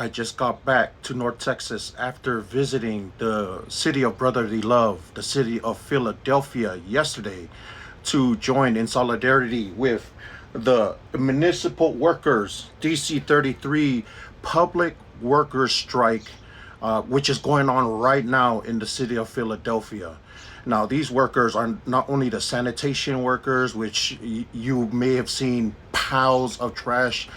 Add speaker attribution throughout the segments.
Speaker 1: I just got back to North Texas after visiting the city of brotherly love, the city of Philadelphia, yesterday to join in solidarity with the municipal workers, DC 33 public workers strike, which is going on right now in the city of Philadelphia. Now, these workers are not only the sanitation workers, which you may have seen piles of trash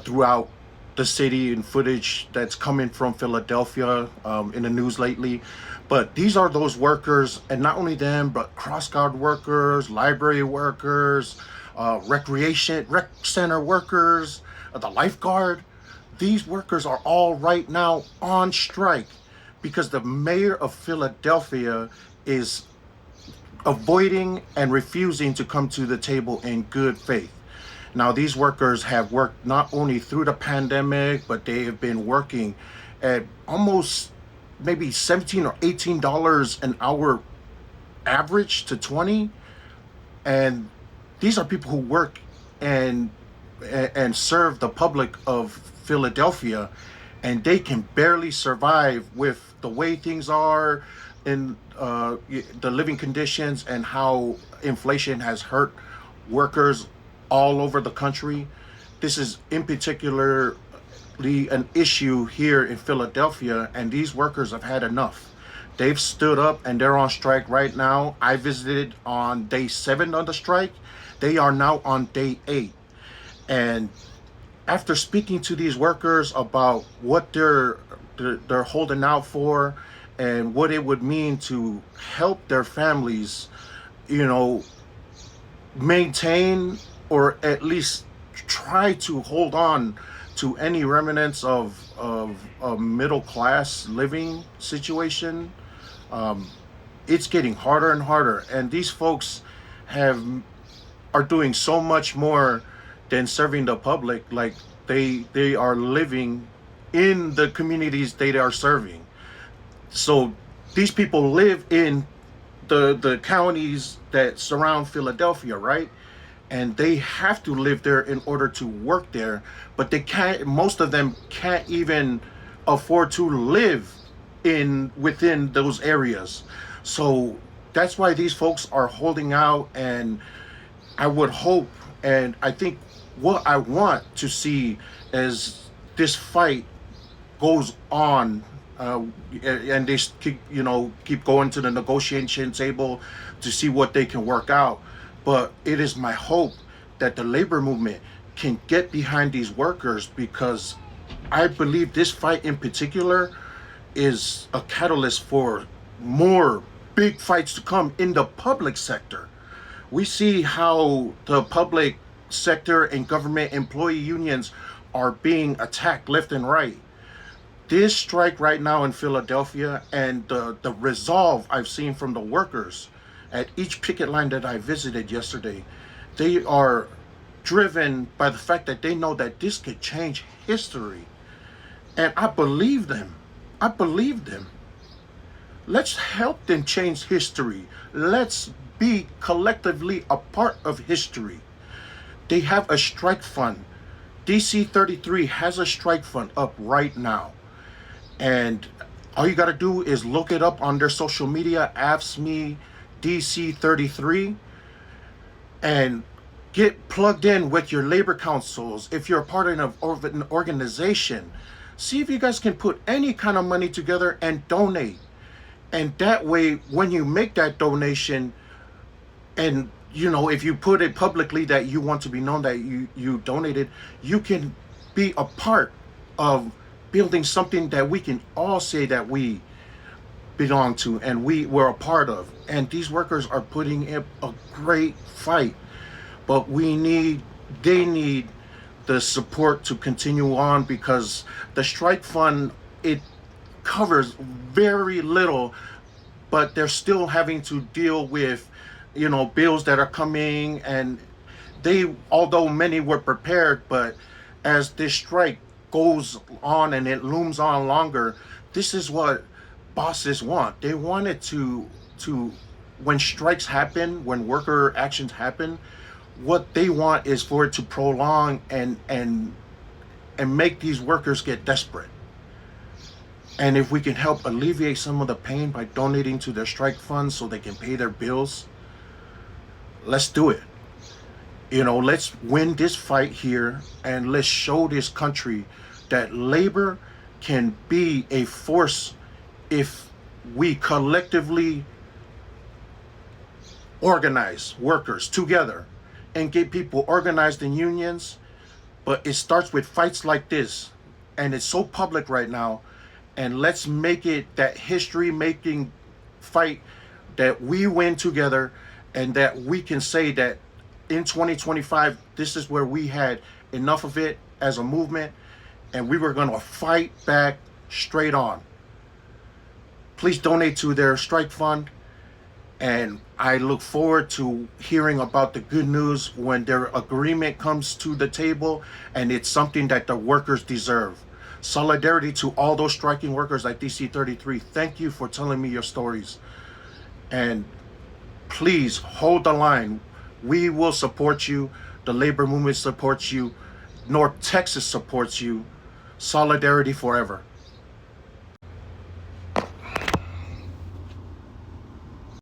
Speaker 1: throughout the city and footage that's coming from Philadelphia in the news lately. But these are those workers, and not only them, but cross guard workers, library workers, rec center workers, the lifeguard. These workers are all right now on strike because the mayor of Philadelphia is avoiding and refusing to come to the table in good faith. Now, these workers have worked not only through the pandemic, but they have been working at almost maybe 17 or $18 an hour average to 20. And these are people who work and and serve the public of Philadelphia, and they can barely survive with the way things are in the living conditions and how inflation has hurt workers all over the country. This is in particularly an issue here in Philadelphia, and these workers have had enough. They've stood up and they're on strike right now. I visited on day 7 of the strike. They are now on day 8. And after speaking to these workers about what they're holding out for and what it would mean to help their families, you know, maintain or at least try to hold on to any remnants of a middle class living situation, it's getting harder and harder. And these folks are doing so much more than serving the public. Like they are living in the communities they are serving. So these people live in the counties that surround Philadelphia, right? And they have to live there in order to work there, but they can't. Most of them can't even afford to live within those areas. So that's why these folks are holding out. And I would hope, and I think what I want to see as this fight goes on, and they keep going to the negotiation table to see what they can work out. But it is my hope that the labor movement can get behind these workers, because I believe this fight in particular is a catalyst for more big fights to come in the public sector. We see how the public sector and government employee unions are being attacked left and right. This strike right now in Philadelphia, and the resolve I've seen from the workers at each picket line that I visited yesterday, they are driven by the fact that they know that this could change history. And I believe them. I believe them. Let's help them change history. Let's be collectively a part of history. They have a strike fund. DC 33 has a strike fund up right now. And all you got to do is look it up on their social media, AFSCME DC 33, and get plugged in with your labor councils. If you're a part of an organization, see if you guys can put any kind of money together and donate. And that way, when you make that donation, and if you put it publicly that you want to be known that you donated, you can be a part of building something that we can all say that we belong to and we were a part of. And these workers are putting in a great fight, but they need the support to continue on, because the strike fund, it covers very little, but they're still having to deal with bills that are coming. And although many were prepared, but as this strike goes on and it looms on longer, this is what bosses want. They want it to when strikes happen, when worker actions happen, what they want is for it to prolong and and make these workers get desperate. And if we can help alleviate some of the pain by donating to their strike funds so they can pay their bills, let's do it. Let's win this fight here, and let's show this country that labor can be a force if we collectively organize workers together and get people organized in unions. But it starts with fights like this, and it's so public right now. And let's make it that history making fight that we win together, and that we can say that in 2025, this is where we had enough of it as a movement, and we were going to fight back straight on. Please donate to their strike fund, and I look forward to hearing about the good news when their agreement comes to the table and it's something that the workers deserve. Solidarity to all those striking workers at DC 33. Thank you for telling me your stories. And please hold the line. We will support you. The labor movement supports you. North Texas supports you. Solidarity forever.